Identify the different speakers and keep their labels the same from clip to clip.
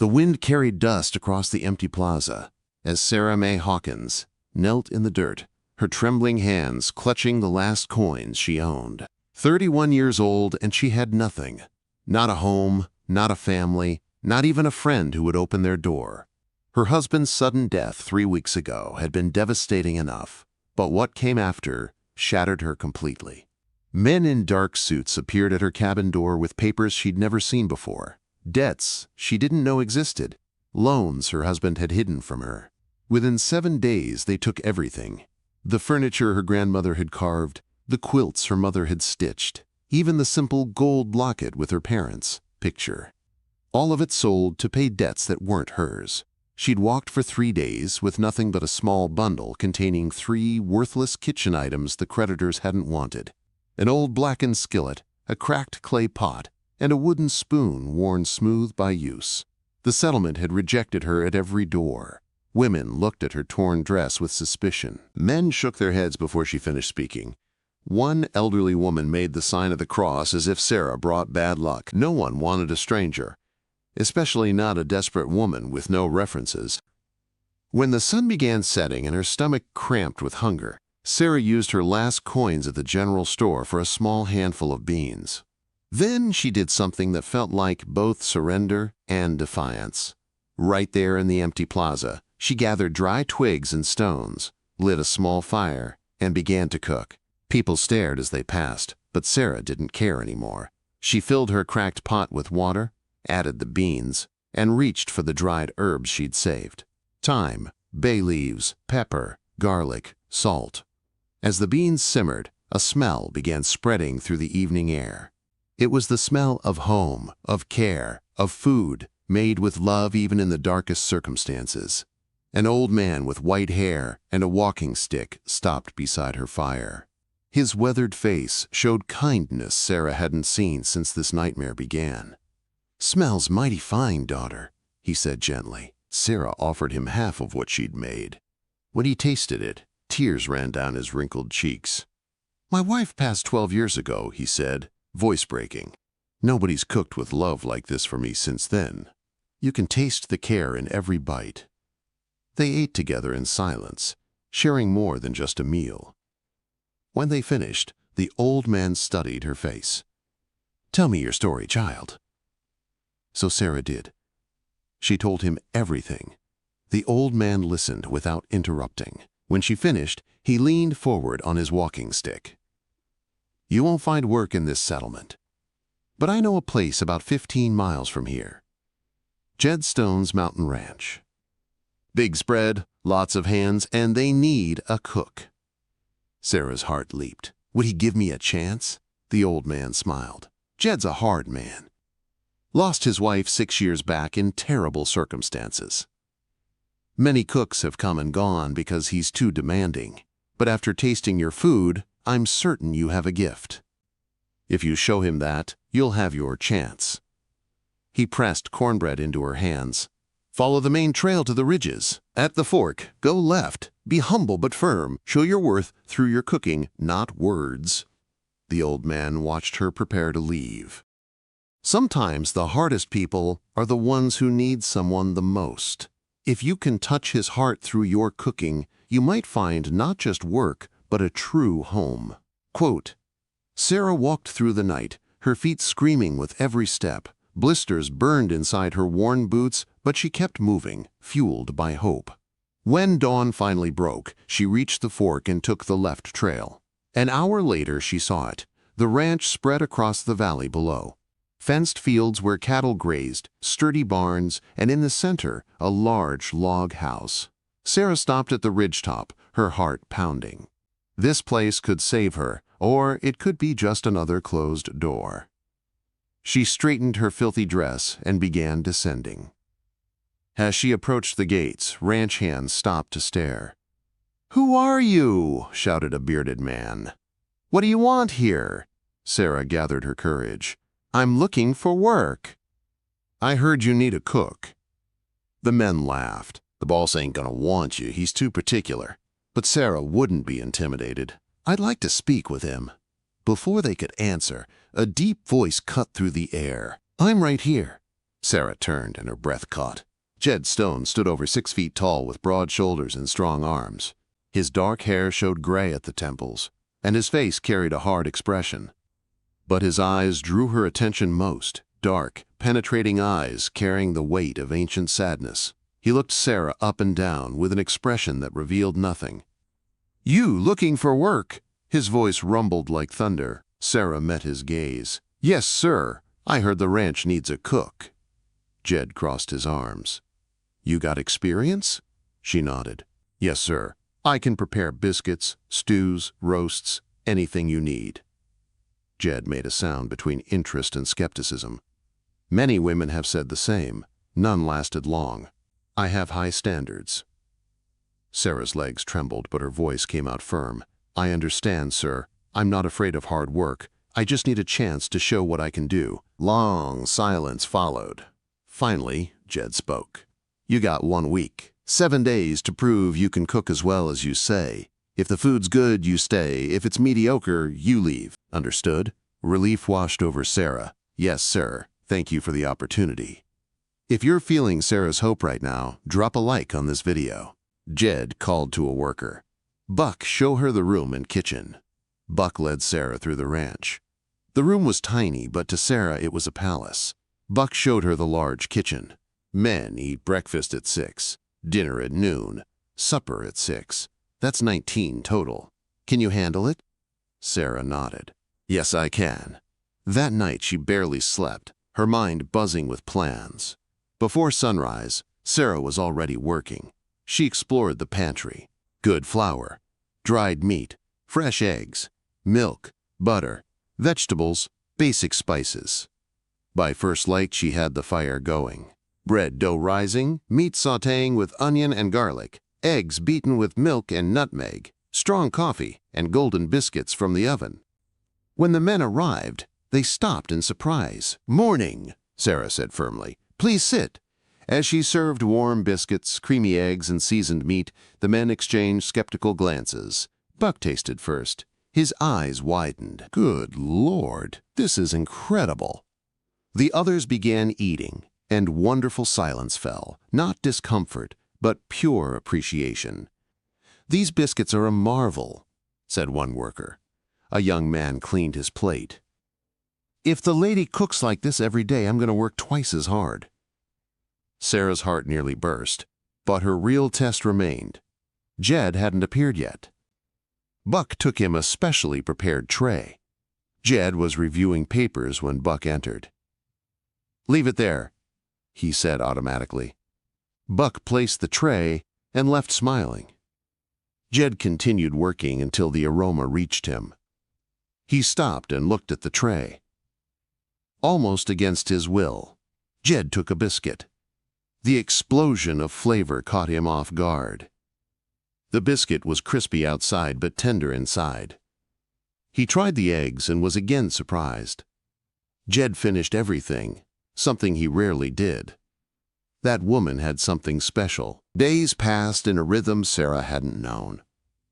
Speaker 1: The wind carried dust across the empty plaza as Sarah May Hawkins knelt in the dirt, her trembling hands clutching the last coins she owned. 31 years old, and she had nothing. Not a home, not a family, not even a friend who would open their door. Her husband's sudden death 3 weeks ago had been devastating enough, but what came after shattered her completely. Men in dark suits appeared at her cabin door with papers she'd never seen before, debts she didn't know existed, loans her husband had hidden from her. Within 7 days, they took everything. The furniture her grandmother had carved, the quilts her mother had stitched, even the simple gold locket with her parents' picture. All of it sold to pay debts that weren't hers. She'd walked for 3 days with nothing but a small bundle containing 3 worthless kitchen items the creditors hadn't wanted: an old blackened skillet, a cracked clay pot, and a wooden spoon worn smooth by use. The settlement had rejected her at every door. Women looked at her torn dress with suspicion. Men shook their heads before she finished speaking. One elderly woman made the sign of the cross as if Sarah brought bad luck. No one wanted a stranger, especially not a desperate woman with no references. When the sun began setting and her stomach cramped with hunger, Sarah used her last coins at the general store for a small handful of beans. Then she did something that felt like both surrender and defiance. Right there in the empty plaza, she gathered dry twigs and stones, lit a small fire, and began to cook. People stared as they passed, but Sarah didn't care anymore. She filled her cracked pot with water, added the beans, and reached for the dried herbs she'd saved: thyme, bay leaves, pepper, garlic, salt. As the beans simmered, a smell began spreading through the evening air. It was the smell of home, of care, of food, made with love even in the darkest circumstances. An old man with white hair and a walking stick stopped beside her fire. His weathered face showed kindness Sarah hadn't seen since this nightmare began. "Smells mighty fine, daughter," he said gently. Sarah offered him half of what she'd made. When he tasted it, tears ran down his wrinkled cheeks. "My wife passed 12 years ago," he said, voice breaking. "Nobody's cooked with love like this for me since then. You can taste the care in every bite." They ate together in silence, sharing more than just a meal. When they finished, the old man studied her face. "Tell me your story, child." So Sarah did. She told him everything. The old man listened without interrupting. When she finished, he leaned forward on his walking stick. "You won't find work in this settlement, but I know a place about 15 miles from here. Jed Stone's Mountain Ranch. Big spread, lots of hands, and they need a cook." Sarah's heart leaped. Would he give me a chance? The old man smiled. "Jed's a hard man. Lost his wife 6 years back in terrible circumstances. Many cooks have come and gone because he's too demanding. But after tasting your food, I'm certain you have a gift. If you show him that, you'll have your chance." He pressed cornbread into her hands. "Follow the main trail to the ridges. At the fork, go left. Be humble but firm. Show your worth through your cooking, not words." The old man watched her prepare to leave. Sometimes the hardest people are the ones who need someone the most. If you can touch his heart through your cooking, you might find not just work, but a true home. Quote, "Sarah walked through the night, her feet screaming with every step. Blisters burned inside her worn boots, but she kept moving, fueled by hope. When dawn finally broke, she reached the fork and took the left trail. An hour later she saw it. The ranch spread across the valley below. Fenced fields where cattle grazed, sturdy barns, and in the center, a large log house. Sarah stopped at the ridgetop, her heart pounding. This place could save her, or it could be just another closed door. She straightened her filthy dress and began descending. As she approached the gates, ranch hands stopped to stare. "Who are you?" shouted a bearded man. "What do you want here?" Sarah gathered her courage. "I'm looking for work." "I heard you need a cook." The men laughed. "The boss ain't gonna want you, he's too particular." But Sarah wouldn't be intimidated. "I'd like to speak with him." Before they could answer, a deep voice cut through the air. "I'm right here." Sarah turned and her breath caught. Jed Stone stood over 6 feet tall with broad shoulders and strong arms. His dark hair showed gray at the temples, and his face carried a hard expression. But his eyes drew her attention most, dark, penetrating eyes carrying the weight of ancient sadness. He looked Sarah up and down with an expression that revealed nothing. "You looking for work?" His voice rumbled like thunder. Sarah met his gaze. "Yes, sir. I heard the ranch needs a cook." Jed crossed his arms. "You got experience?" She nodded. "Yes, sir. I can prepare biscuits, stews, roasts, anything you need." Jed made a sound between interest and skepticism. "Many women have said the same. None lasted long. I have high standards." Sarah's legs trembled, but her voice came out firm. "I understand, sir. I'm not afraid of hard work. I just need a chance to show what I can do." Long silence followed. Finally, Jed spoke. "You got 1 week. 7 days to prove you can cook as well as you say. If the food's good, you stay. If it's mediocre, you leave. Understood?" Relief washed over Sarah. "Yes, sir. Thank you for the opportunity." If you're feeling Sarah's hope right now, drop a like on this video. Jed called to a worker. "Buck, show her the room and kitchen." Buck led Sarah through the ranch. The room was tiny, but to Sarah it was a palace. Buck showed her the large kitchen. Men eat breakfast at 6, dinner at noon, supper at 6. That's 19 total. Can you handle it? Sarah nodded. "Yes, I can." That night she barely slept, her mind buzzing with plans. Before sunrise, Sarah was already working. She explored the pantry. Good flour, dried meat, fresh eggs, milk, butter, vegetables, basic spices. By first light she had the fire going. Bread dough rising, meat sautéing with onion and garlic, eggs beaten with milk and nutmeg, strong coffee, and golden biscuits from the oven. When the men arrived, they stopped in surprise. "Morning," Sarah said firmly. "Please sit." As she served warm biscuits, creamy eggs, and seasoned meat, the men exchanged skeptical glances. Buck tasted first. His eyes widened. "Good Lord, this is incredible." The others began eating, and wonderful silence fell. Not discomfort, but pure appreciation. "These biscuits are a marvel," said one worker. A young man cleaned his plate. "If the lady cooks like this every day, I'm going to work twice as hard." Sarah's heart nearly burst, but her real test remained. Jed hadn't appeared yet. Buck took him a specially prepared tray. Jed was reviewing papers when Buck entered. "Leave it there," he said automatically. Buck placed the tray and left smiling. Jed continued working until the aroma reached him. He stopped and looked at the tray. Almost against his will, Jed took a biscuit. The explosion of flavor caught him off guard. The biscuit was crispy outside but tender inside. He tried the eggs and was again surprised. Jed finished everything, something he rarely did. That woman had something special. Days passed in a rhythm Sarah hadn't known.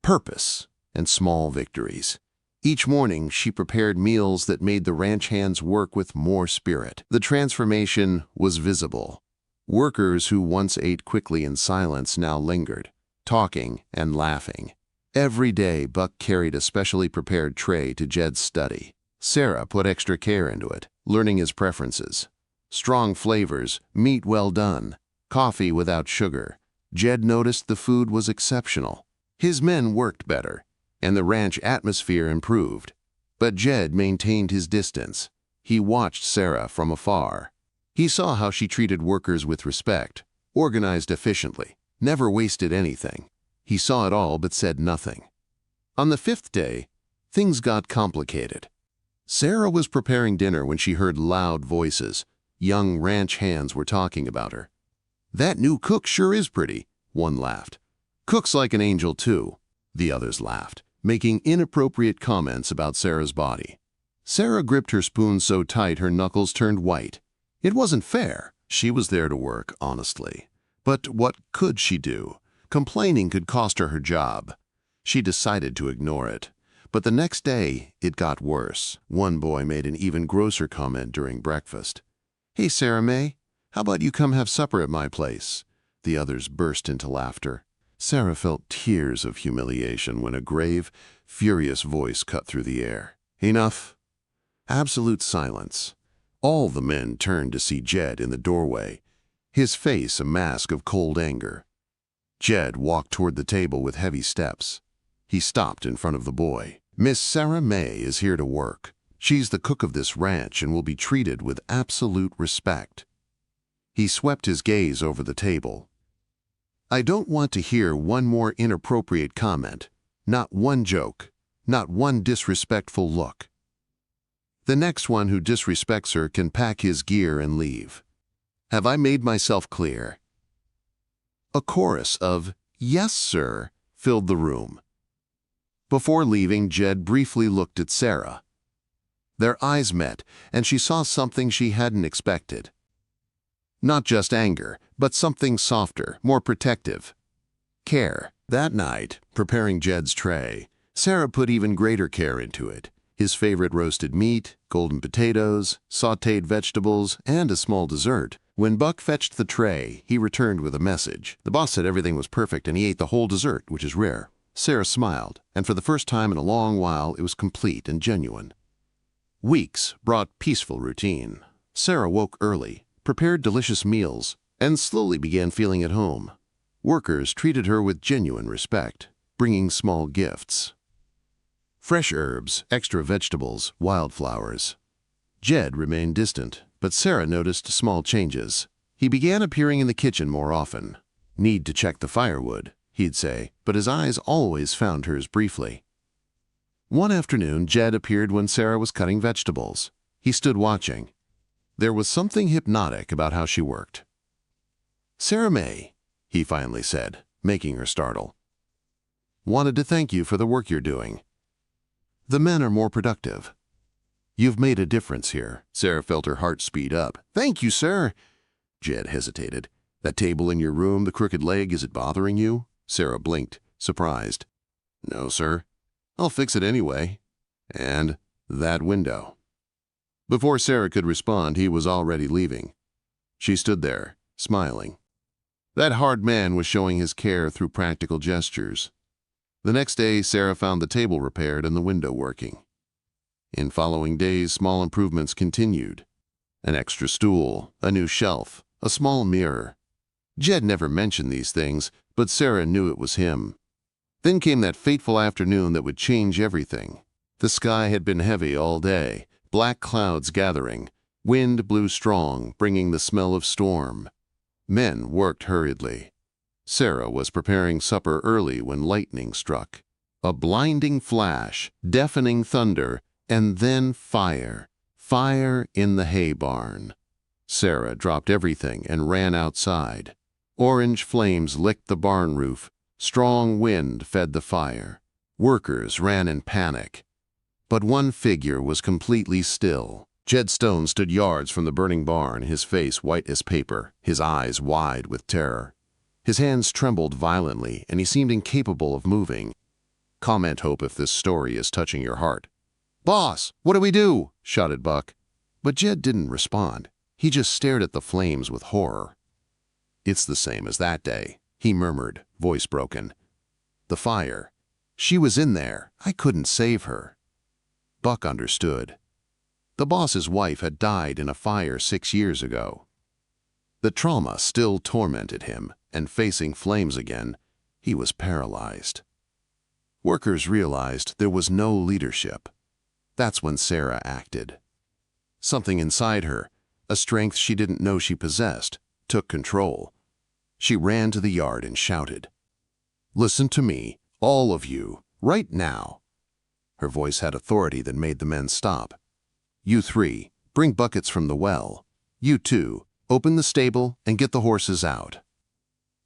Speaker 1: Purpose and small victories. Each morning she prepared meals that made the ranch hands work with more spirit. The transformation was visible. Workers who once ate quickly in silence now lingered, talking and laughing. Every day Buck carried a specially prepared tray to Jed's study. Sarah put extra care into it, learning his preferences. Strong flavors, meat well done, coffee without sugar. Jed noticed the food was exceptional. His men worked better, and the ranch atmosphere improved. But Jed maintained his distance. He watched Sarah from afar. He saw how she treated workers with respect, organized efficiently, never wasted anything. He saw it all but said nothing. On the 5th day, things got complicated. Sarah was preparing dinner when she heard loud voices. Young ranch hands were talking about her. "That new cook sure is pretty," one laughed. "Cooks like an angel too," the others laughed, making inappropriate comments about Sarah's body. Sarah gripped her spoon so tight her knuckles turned white. It wasn't fair. She was there to work, honestly. But what could she do? Complaining could cost her her job. She decided to ignore it. But the next day, it got worse. One boy made an even grosser comment during breakfast. "Hey, Sarah May, How about you come have supper at my place? The others burst into laughter. Sarah felt tears of humiliation when a grave, furious voice cut through the air. Enough. Absolute silence. All the men turned to see Jed in the doorway, his face a mask of cold anger. Jed walked toward the table with heavy steps. He stopped in front of the boy. Miss Sarah May is here to work. She's the cook of this ranch and will be treated with absolute respect. He swept his gaze over the table. I don't want to hear one more inappropriate comment, not one joke, not one disrespectful look. The next one who disrespects her can pack his gear and leave. Have I made myself clear? A chorus of, "Yes, sir," filled the room. Before leaving, Jed briefly looked at Sarah. Their eyes met, and she saw something she hadn't expected. Not just anger, but something softer, more protective. Care. That night, preparing Jed's tray, Sarah put even greater care into it. His favorite roasted meat, golden potatoes, sautéed vegetables, and a small dessert. When Buck fetched the tray, he returned with a message. The boss said everything was perfect and he ate the whole dessert, which is rare. Sarah smiled, and for the first time in a long while, it was complete and genuine. Weeks brought peaceful routine. Sarah woke early, prepared delicious meals, and slowly began feeling at home. Workers treated her with genuine respect, bringing small gifts. Fresh herbs, extra vegetables, wildflowers. Jed remained distant, but Sarah noticed small changes. He began appearing in the kitchen more often. Need to check the firewood, he'd say, but his eyes always found hers briefly. One afternoon, Jed appeared when Sarah was cutting vegetables. He stood watching. There was something hypnotic about how she worked. Sarah May, he finally said, making her startle. Wanted to thank you for the work you're doing. The men are more productive. You've made a difference here. Sarah felt her heart speed up. Thank you, sir. Jed hesitated. That table in your room, the crooked leg, is it bothering you? Sarah blinked, surprised. No, sir. I'll fix it anyway. And that window. Before Sarah could respond, he was already leaving. She stood there, smiling. That hard man was showing his care through practical gestures. The next day, Sarah found the table repaired and the window working. In following days, small improvements continued. An extra stool, a new shelf, a small mirror. Jed never mentioned these things, but Sarah knew it was him. Then came that fateful afternoon that would change everything. The sky had been heavy all day, black clouds gathering. Wind blew strong, bringing the smell of storm. Men worked hurriedly. Sarah was preparing supper early when lightning struck. A blinding flash, deafening thunder, and then fire. Fire in the hay barn. Sarah dropped everything and ran outside. Orange flames licked the barn roof. Strong wind fed the fire. Workers ran in panic. But one figure was completely still. Jed Stone stood yards from the burning barn, his face white as paper, his eyes wide with terror. His hands trembled violently, and he seemed incapable of moving. Comment hope if this story is touching your heart. Boss, what do we do? Shouted Buck. But Jed didn't respond. He just stared at the flames with horror. It's the same as that day, he murmured, voice broken. The fire. She was in there. I couldn't save her. Buck understood. The boss's wife had died in a fire 6 years ago. The trauma still tormented him, and facing flames again, he was paralyzed. Workers realized there was no leadership. That's when Sarah acted. Something inside her, a strength she didn't know she possessed, took control. She ran to the yard and shouted, "Listen to me, all of you, right now." Her voice had authority that made the men stop. You three, bring buckets from the well. You two, open the stable and get the horses out.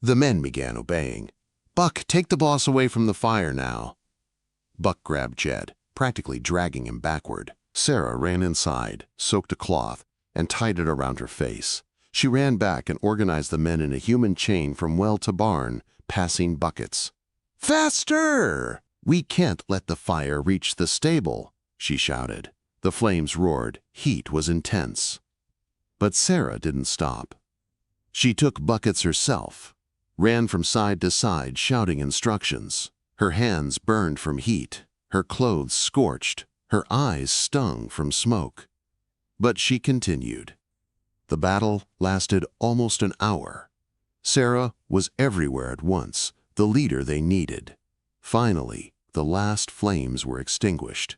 Speaker 1: The men began obeying. Buck, take the boss away from the fire now. Buck grabbed Jed, practically dragging him backward. Sarah ran inside, soaked a cloth, and tied it around her face. She ran back and organized the men in a human chain from well to barn, passing buckets. Faster! We can't let the fire reach the stable, she shouted. The flames roared. Heat was intense. But Sarah didn't stop. She took buckets herself, ran from side to side shouting instructions. Her hands burned from heat, her clothes scorched, her eyes stung from smoke. But she continued. The battle lasted almost an hour. Sarah was everywhere at once, the leader they needed. Finally, the last flames were extinguished.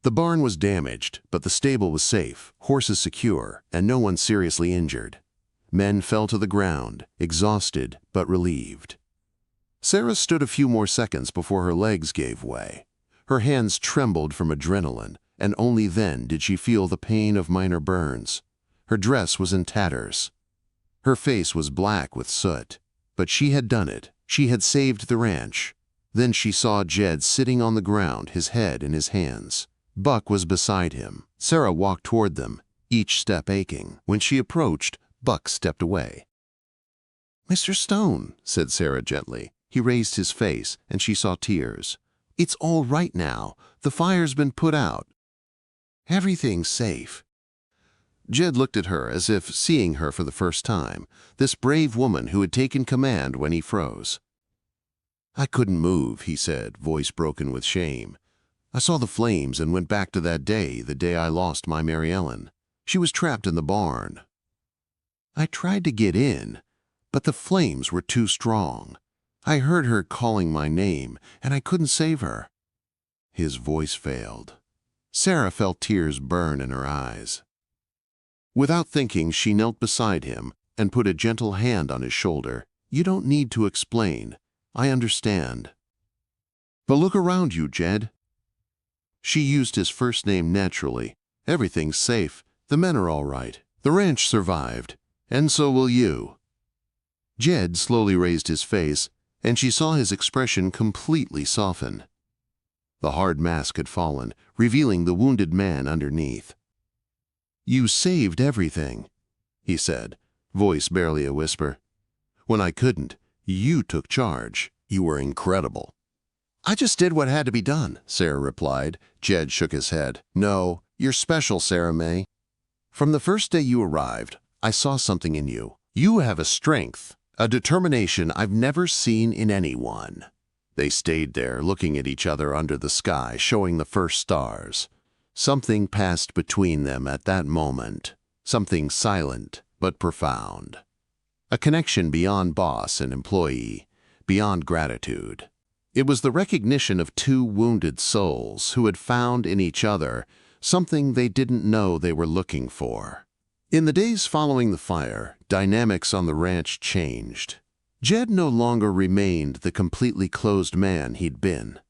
Speaker 1: The barn was damaged, but the stable was safe, horses secure, and no one seriously injured. Men fell to the ground, exhausted but relieved. Sarah stood a few more seconds before her legs gave way. Her hands trembled from adrenaline, and only then did she feel the pain of minor burns. Her dress was in tatters. Her face was black with soot. But she had done it. She had saved the ranch. Then she saw Jed sitting on the ground, his head in his hands. Buck was beside him. Sarah walked toward them, each step aching. When she approached, Buck stepped away. "Mr. Stone," said Sarah gently. He raised his face, and she saw tears. "It's all right now. The fire's been put out. Everything's safe." Jed looked at her as if seeing her for the first time, this brave woman who had taken command when he froze. "I couldn't move," he said, voice broken with shame. "I saw the flames and went back to that day, the day I lost my Mary Ellen. She was trapped in the barn. I tried to get in, but the flames were too strong. I heard her calling my name, and I couldn't save her." His voice failed. Sarah felt tears burn in her eyes. Without thinking, she knelt beside him and put a gentle hand on his shoulder. "You don't need to explain. I understand. But look around you, Jed." She used his first name naturally. "Everything's safe. The men are all right. The ranch survived. And so will you." Jed slowly raised his face, and she saw his expression completely soften. The hard mask had fallen, revealing the wounded man underneath. "You saved everything," he said, voice barely a whisper. "When I couldn't, you took charge. You were incredible." "I just did what had to be done," Sarah replied. Jed shook his head. "No, you're special, Sarah May. From the first day you arrived, I saw something in you. You have a strength, a determination I've never seen in anyone." They stayed there, looking at each other under the sky, showing the first stars. Something passed between them at that moment, something silent but profound. A connection beyond boss and employee, beyond gratitude. It was the recognition of two wounded souls who had found in each other something they didn't know they were looking for. In the days following the fire, dynamics on the ranch changed. Jed no longer remained the completely closed man he'd been.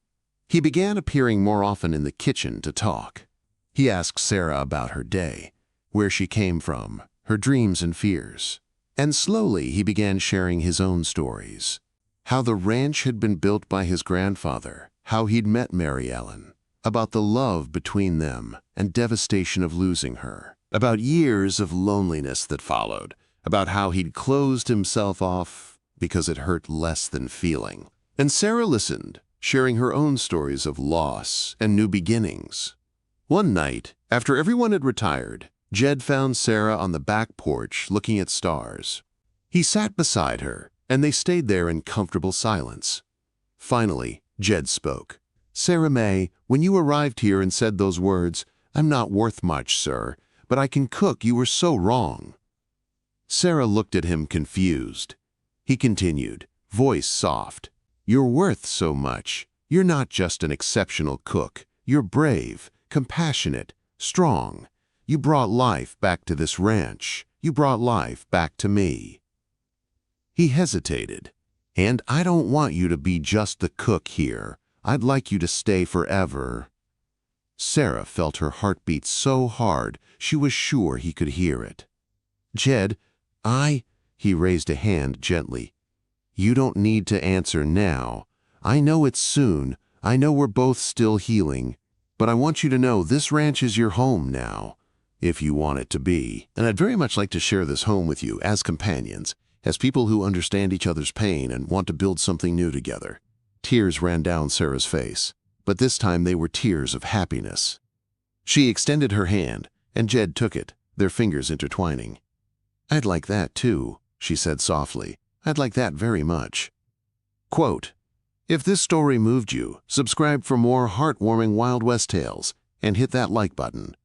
Speaker 1: He began appearing more often in the kitchen to talk. He asked Sarah about her day, where she came from, her dreams and fears. And slowly he began sharing his own stories. How the ranch had been built by his grandfather, how he'd met Mary Ellen, about the love between them and devastation of losing her, about years of loneliness that followed, about how he'd closed himself off because it hurt less than feeling. And Sarah listened, sharing her own stories of loss and new beginnings. One night, after everyone had retired, Jed found Sarah on the back porch looking at stars. He sat beside her, and they stayed there in comfortable silence. Finally, Jed spoke. "Sarah May, when you arrived here and said those words, 'I'm not worth much, sir, but I can cook,' you were so wrong." Sarah looked at him confused. He continued, voice soft. "You're worth so much. You're not just an exceptional cook. You're brave, compassionate, strong. You brought life back to this ranch. You brought life back to me." He hesitated. "And I don't want you to be just the cook here. I'd like you to stay forever." Sarah felt her heart beat so hard she was sure he could hear it. "Jed, he raised a hand gently. "You don't need to answer now. I know it's soon. I know we're both still healing. But I want you to know this ranch is your home now, if you want it to be. And I'd very much like to share this home with you as companions, as people who understand each other's pain and want to build something new together." Tears ran down Sarah's face, but this time they were tears of happiness. She extended her hand, and Jed took it, their fingers intertwining. "I'd like that too." she said softly. "I'd like that very much." Quote, "If this story moved you, subscribe for more heartwarming Wild West tales and hit that like button.